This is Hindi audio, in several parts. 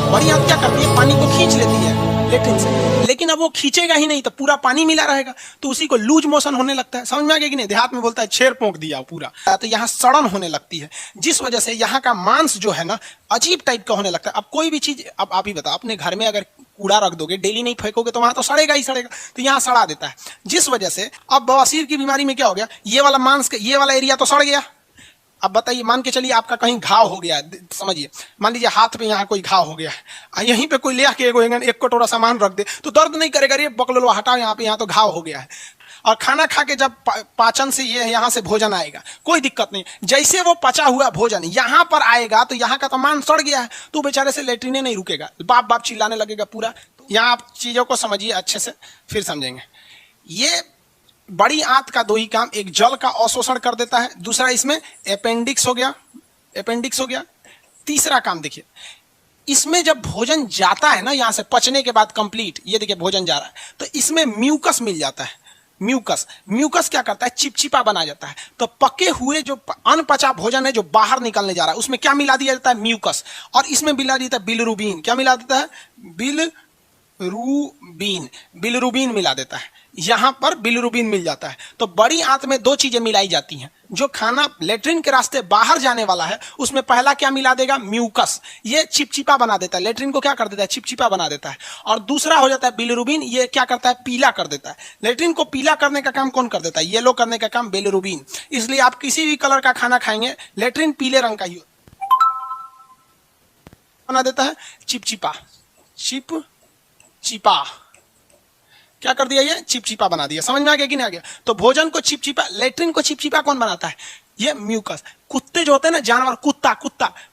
बड़ी आंत क्या करती है, पानी को खींच लेती है लेट्रिन से, लेकिन अब वो खींचेगा ही नहीं तो पूरा पानी मिला रहेगा, तो उसी को लूज मोशन होने लगता है। समझ में आ गया कि नहीं? देहात में बोलता है छेर पोंक दिया पूरा। तो यहाँ सड़न होने लगती है, जिस वजह से यहाँ का मांस जो है ना अजीब टाइप का होने लगता है। अब कोई भी चीज, अब आप ही बताओ, अपने घर में अगर कूड़ा रख दोगे, डेली नहीं फेंकोगे तो वहां तो सड़ेगा ही सड़ेगा, तो यहाँ सड़ा देता है। जिस वजह से अब बवासीर की बीमारी में क्या हो गया, ये वाला मांस, ये वाला एरिया तो सड़ गया। अब बताइए, मान के चलिए आपका कहीं घाव हो गया, समझिए मान लीजिए हाथ पे यहाँ कोई घाव हो गया है, यहीं पे कोई ले आके एक कटोरा सामान रख दे तो दर्द नहीं करेगा, रे पकड़ हटाओ यहाँ पे, यहाँ तो घाव हो गया है। और खाना खा के जब पाचन से ये यहाँ से भोजन आएगा, कोई दिक्कत नहीं, जैसे वो पचा हुआ भोजन यहाँ पर आएगा तो यहाँ का तो मान सड़ गया है, तो बेचारे से लेट्रिने नहीं रुकेगा, बाप बाप चिल्लाने लगेगा पूरा। यहाँ आप चीजों को समझिए अच्छे से, फिर समझेंगे। ये बड़ी आंत का दो ही काम, एक जल का अवशोषण कर देता है, दूसरा इसमें अपेंडिक्स हो गया। तीसरा काम देखिए, इसमें जब भोजन जाता है ना यहाँ से पचने के बाद कंप्लीट, ये देखिए भोजन जा रहा है तो इसमें म्यूकस मिल जाता है। म्यूकस क्या करता है, चिपचिपा बना जाता है। तो पके हुए जो अनपचा भोजन है जो बाहर निकलने जा रहा है उसमें क्या मिला दिया जाता है, म्यूकस, और इसमें मिला देता है बिलिरुबिन। क्या मिला देता है, बिलिरुबिन मिला देता है, यहां पर बिलिरुबिन मिल जाता है। तो बड़ी आंत में दो चीजें मिलाई जाती हैं, जो खाना लेट्रिन के रास्ते बाहर जाने वाला है उसमें पहला क्या मिला देगा, म्यूकस, ये चिपचिपा बना देता है, लेट्रिन को क्या कर देता है, चिपचिपा बना देता है। और दूसरा हो जाता है बिलिरुबिन, ये क्या करता है, पीला कर देता है। लेट्रिन को पीला करने का काम कौन कर देता है, येलो करने का काम बिलिरुबिन। इसलिए आप किसी भी कलर का खाना खाएंगे, लेट्रिन पीले रंग का ही बना देता है, चिपचिपा। क्या कर दिया, ये चिपचिपा बना दिया। समझ में आ गया कि नहीं आ गया? तो भोजन को चिपचिपा, लेट्रिन को चिपचिपा कौन बनाता है, ये म्यूकस। कुत्ते जो होते हैं ना, जानवर,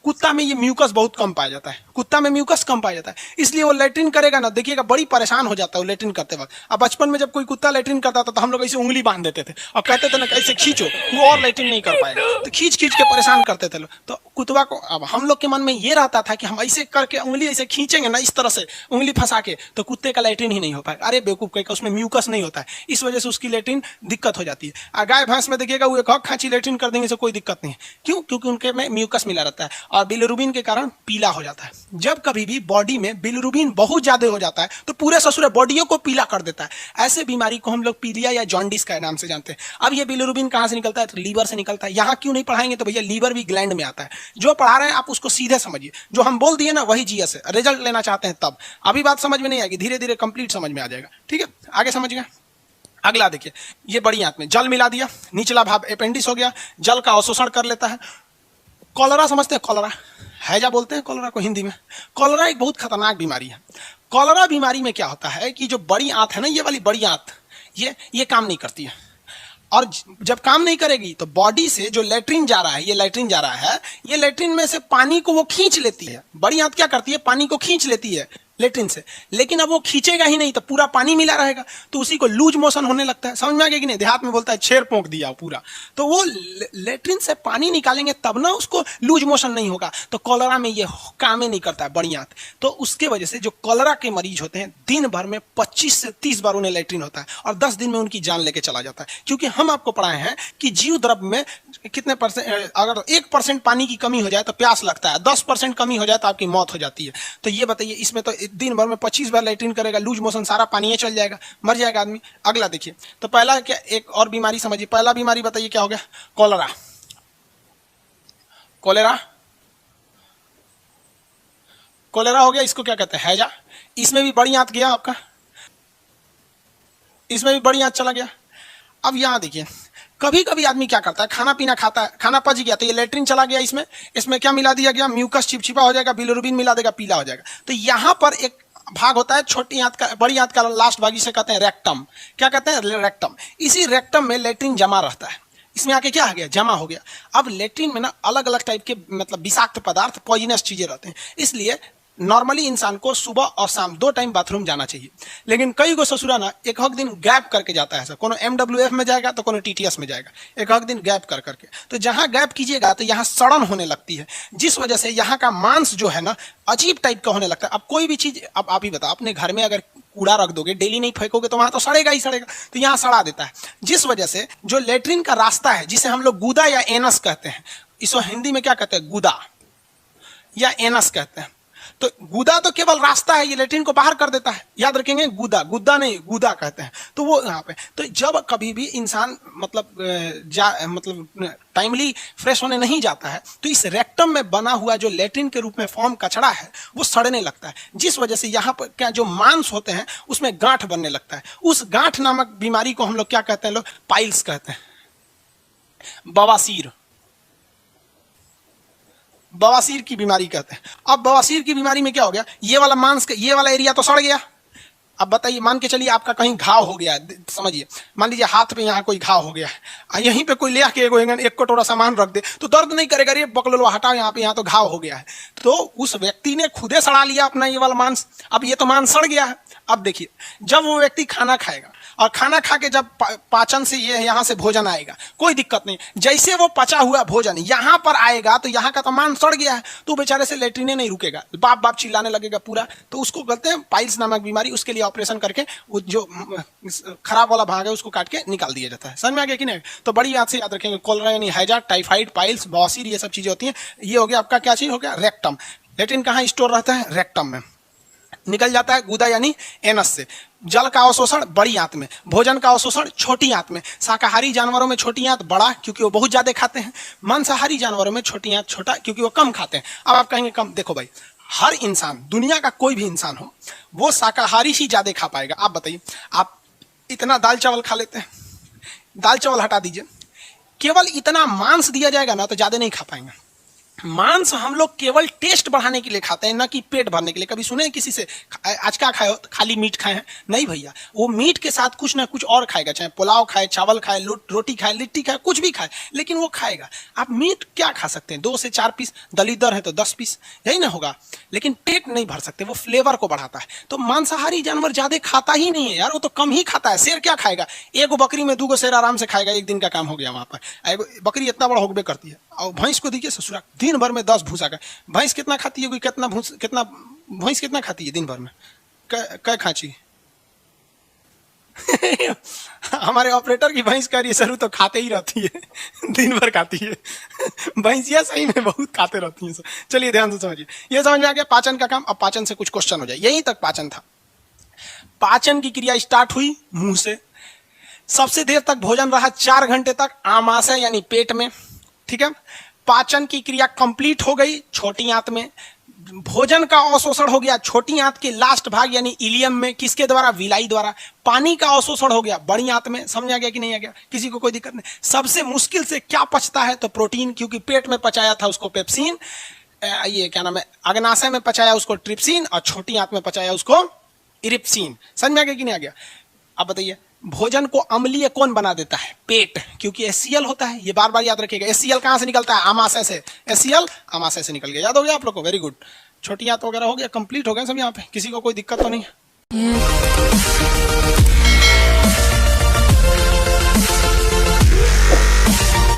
कुत्ता में ये म्यूकस बहुत कम पाया जाता है, कुत्ता में म्यूकस कम पाया जाता है, इसलिए वो लेट्रिन करेगा ना, देखिएगा बड़ी परेशान हो जाता है वो लेट्रिन करते वक्त। अब बचपन में जब कोई कुत्ता लेट्रिन करता था तो हम लोग ऐसे उंगली बांध देते थे और कहते थे ना ऐसे खींचो, वो और लेट्रिन नहीं कर पाएगा, तो खींच के परेशान करते थे लोग। तो कुत्ता को, अब हम लोग के मन में ये रहता था कि हम ऐसे करके उंगली ऐसे खींचेंगे ना, इस तरह से उंगली फंसा के, तो कुत्ते का लेट्रिन ही नहीं हो पाएगा। अरे बेवकूफ, कहीं उसमें म्यूकस नहीं होता है, इस वजह से उसकी लेट्रिन दिक्कत हो जाती है। गाय भैंस में देखिएगा वो एक खांची लेट्रिन कर देंगे, से कोई दिक्कत नहीं है। क्यों? क्योंकि उनके में म्यूकस मिला रहता है और बिलिरुबिन के कारण पीला हो जाता है। जब कभी भी बॉडी में बिलिरुबिन बहुत ज्यादा हो जाता है तो पूरे ससुर बॉडियों को पीला कर देता है। ऐसे बीमारी को हम लोग पीलिया या जॉन्डिस का नाम से जानते हैं। अब ये बिलिरुबिन कहां से निकलता है, तो लीवर से निकलता है। यहाँ क्यों नहीं पढ़ाएंगे, तो भैया लीवर भी ग्लैंड में आता है। जो पढ़ा रहे हैं आप उसको सीधे समझिए, जो हम बोल दिए ना वही जीएस है। रिजल्ट लेना चाहते हैं तब, अभी बात समझ में नहीं आएगी, धीरे धीरे कंप्लीट समझ में आ जाएगा। ठीक है, आगे समझ गए। अगला देखिए, ये बड़ी आंत में जल मिला दिया, निचला भाग अपेंडिक्स हो गया, जल का अवशोषण कर लेता है। कॉलरा समझते हैं, कॉलरा हैजा बोलते हैं कॉलरा को हिंदी में। कॉलरा एक बहुत खतरनाक बीमारी है। कॉलरा बीमारी में क्या होता है कि जो बड़ी आंत है ना, ये वाली बड़ी आंत, ये काम नहीं करती है, और जब काम नहीं करेगी तो बॉडी से जो लेट्रिन जा रहा है, ये लेट्रिन में से पानी को वो खींच लेती है। बड़ी आंत क्या करती है, पानी को खींच लेती है लेट्रिन से, लेकिन अब वो खींचेगा ही नहीं तो पूरा पानी मिला रहेगा, तो उसी को लूज मोशन होने लगता है। समझ में आ गया कि नहीं? देहात में बोलता है छेर पोंक दिया पूरा। तो वो लेट्रिन से पानी निकालेंगे तब ना उसको लूज मोशन नहीं होगा। तो कॉलरा में ये काम ही नहीं करता है बड़ी आंत। तो उसके वजह से जो कॉलरा के मरीज होते हैं, दिन भर में 25 से 30 बार उन्हें लेट्रिन होता है और 10 दिन में उनकी जान लेके चला जाता है। क्योंकि हम आपको पढ़ाए हैं कि जीव द्रव्य में कितने परसेंट, अगर 1% पानी की कमी हो जाए तो प्यास लगता है, 10% कमी हो जाए तो आपकी मौत हो जाती है। तो ये बताइए, इसमें तो दिन भर में 25 बार लेट्रिन करेगा, लूज मोशन, सारा पानी चल जाएगा, मर जाएगा आदमी। अगला देखिए, तो पहला क्या, एक और बीमारी समझिए। पहला बीमारी बताइए क्या हो गया, कॉलरा। कॉलेरा हो गया, इसको क्या कहते हैं, हैजा। इसमें भी बड़ी आंत गया आपका, इसमें भी बड़ी आंत चला गया। अब यहां देखिए, कभी कभी आदमी क्या करता है, खाना पीना खाता है, खाना पच गया तो ये लेट्रिन चला गया, इसमें क्या मिला दिया गया, म्यूकस, चिपचिपा हो जाएगा, बिलिरुबिन मिला देगा, पीला हो जाएगा। तो यहां पर एक भाग होता है छोटी आंत का, बड़ी आंत का लास्ट भाग, इसे कहते हैं रेक्टम। क्या कहते हैं, रेक्टम। इसी रेक्टम में लेट्रिन जमा रहता है, इसमें आके क्या आ गया, जमा हो गया। अब लेट्रिन में ना अलग अलग टाइप के मतलब विषाक्त पदार्थ, पॉइजनस चीजें रहते हैं, इसलिए नॉर्मली इंसान को सुबह और शाम 2 टाइम बाथरूम जाना चाहिए। लेकिन कई को ससुरा ना एक हक दिन गैप करके जाता है, कोनो MWF में जाएगा तो कोनो TTS में जाएगा, एक हक दिन गैप कर करके। तो जहां गैप कीजिएगा तो यहाँ सड़न होने लगती है, जिस वजह से यहाँ का मांस जो है ना अजीब टाइप का होने लगता है। अब कोई भी चीज, अब आप ही बताओ, अपने घर में अगर कूड़ा रख दोगे, डेली नहीं फेंकोगे तो वहां तो सड़ेगा ही सड़ेगा, तो यहाँ सड़ा देता है। जिस वजह से जो लेट्रिन का रास्ता है, जिसे हम लोग गुदा या एनस कहते हैं, इसको हिंदी में क्या कहते हैं, गुदा या एनस कहते हैं। तो गुदा तो केवल रास्ता है, ये लेट्रिन को बाहर कर देता है, याद रखेंगे। गुदा, गुद्दा नहीं, गुदा कहते हैं। तो वो यहाँ पे, तो जब कभी भी इंसान मतलब टाइमली फ्रेश होने नहीं जाता है, तो इस रेक्टम में बना हुआ जो लेट्रिन के रूप में फॉर्म कचड़ा है वो सड़ने लगता है, जिस वजह से यहाँ पर क्या जो मांस होते हैं उसमें गांठ बनने लगता है। उस गांठ नामक बीमारी को हम लोग क्या कहते हैं, लोग पाइल्स कहते हैं, बवासीर, बवासीर की बीमारी कहते हैं। अब बवासीर की बीमारी में क्या हो गया, ये वाला मांस, ये वाला एरिया तो सड़ गया। अब बताइए, मान के चलिए आपका कहीं घाव हो गया, समझिए मान लीजिए हाथ पे यहाँ कोई घाव हो गया है, यहीं पे कोई ले आके एक कटोरा सामान रख दे तो दर्द नहीं करेगा, रे पकड़ लो हटाओ यहाँ पे, यहाँ तो घाव हो गया है। तो उस व्यक्ति ने खुदे सड़ा लिया अपना ये वाला मांस, अब ये तो मांस सड़ गया है। अब देखिए, जब वो व्यक्ति खाना खाएगा और खाना खा के जब पाचन से ये यहाँ से भोजन आएगा, कोई दिक्कत नहीं, जैसे वो पचा हुआ भोजन यहाँ पर आएगा तो यहाँ का तो मांस सड़ गया है, तो बेचारे से लेट्रिने नहीं रुकेगा, बाप बाप चिल्लाने लगेगा पूरा। तो उसको कहते हैं पाइल्स नामक बीमारी। उसके लिए ऑपरेशन करके वो जो खराब वाला भाग है उसको काट के निकाल दिया जाता है। समझ में आ गया कि नहीं? तो बड़ी याद से याद रखेंगे, कोलरा यानी हैजा, टाइफाइड, पाइल्स, बवासीर, ये सब चीजें होती हैं। ये हो गया आपका क्या चीज हो गया, रेक्टम। लेट्रिन कहाँ स्टोर रहता है, रेक्टम में। निकल जाता है गुदा यानी एनस से। जल का अवशोषण बड़ी आंत में, भोजन का अवशोषण छोटी आंत में। शाकाहारी जानवरों में छोटी आंत बड़ा, क्योंकि वो बहुत ज्यादा खाते हैं। मांसाहारी जानवरों में छोटी आंत छोटा, क्योंकि वो कम खाते हैं। अब आप कहेंगे कम, देखो भाई, हर इंसान, दुनिया का कोई भी इंसान हो, वो शाकाहारी ही ज्यादा खा पाएगा। आप बताइए, आप इतना दाल चावल खा लेते हैं, दाल चावल हटा दीजिए, केवल इतना मांस दिया जाएगा ना तो ज्यादा नहीं खा पाएंगे। मांस हम लोग केवल टेस्ट बढ़ाने के लिए खाते हैं, ना कि पेट भरने के लिए। कभी सुने किसी से आज क्या खाए हो, खाली मीट खाए हैं? नहीं भैया, वो मीट के साथ कुछ ना कुछ और खाएगा, चाहे पुलाव खाए, चावल खाए, रोटी खाए, लिट्टी खाए, कुछ भी खाए, लेकिन वो खाएगा। आप मीट क्या खा सकते हैं, 2 से 4 पीस, दलीदर है तो 10 पीस, यही ना होगा, लेकिन पेट नहीं भर सकते। वो फ्लेवर को बढ़ाता है। तो मांसाहारी जानवर ज्यादा खाता ही नहीं है यार, वो तो कम ही खाता है। शेर क्या खाएगा, एक बकरी में 2 शेर आराम से खाएगा, एक दिन का काम हो गया वहां पर। बकरी इतना बड़ा होगबे करती है। और भैंस को देखिए ससुरा, दिन भर में 10 भूसा का। भैंस कितना खाती है, भैंस कितना खाती है दिन भर में, कै खाची? हमारे ऑपरेटर की भैंस कह रही है, सर तो खाते ही रहती है, दिन भर खाती है। भैंसिया सही में बहुत खाते रहती है। चलिए ध्यान से समझिए, ये समझ में आ गया पाचन का काम। अब पाचन से कुछ क्वेश्चन हो जाए, यहीं तक पाचन था। पाचन की क्रिया स्टार्ट हुई मुंह से, सबसे देर तक भोजन रहा 4 घंटे तक आमाशय यानी पेट में, ठीक है। पाचन की क्रिया कंप्लीट हो गई छोटी आंत में। भोजन का अवशोषण हो गया छोटी आंत के लास्ट भाग यानी इलियम में, किसके द्वारा, विलाई द्वारा। पानी का अवशोषण हो गया बड़ी आंत में। समझ आ गया कि नहीं आ गया, किसी को कोई दिक्कत नहीं? सबसे मुश्किल से क्या पचता है, तो प्रोटीन, क्योंकि पेट में पचाया था उसको पेप्सिन, ये क्या नाम है, अग्नाशय में पचाया उसको ट्रिप्सिन, और छोटी आंत में पचाया उसको इरिप्सिन। समझ में आ गया कि नहीं आ गया? अब बताइए, भोजन को अम्लीय कौन बना देता है, पेट, क्योंकि HCl होता है। ये बार बार याद रखिएगा। HCl कहां से निकलता है, आमाशय से। HCl आमाशय से निकल गया, याद हो गया आप लोग को? Very good. छोटी आंत वगैरह हो गया, कंप्लीट हो गया सब यहाँ पे, किसी को कोई दिक्कत तो नहीं है?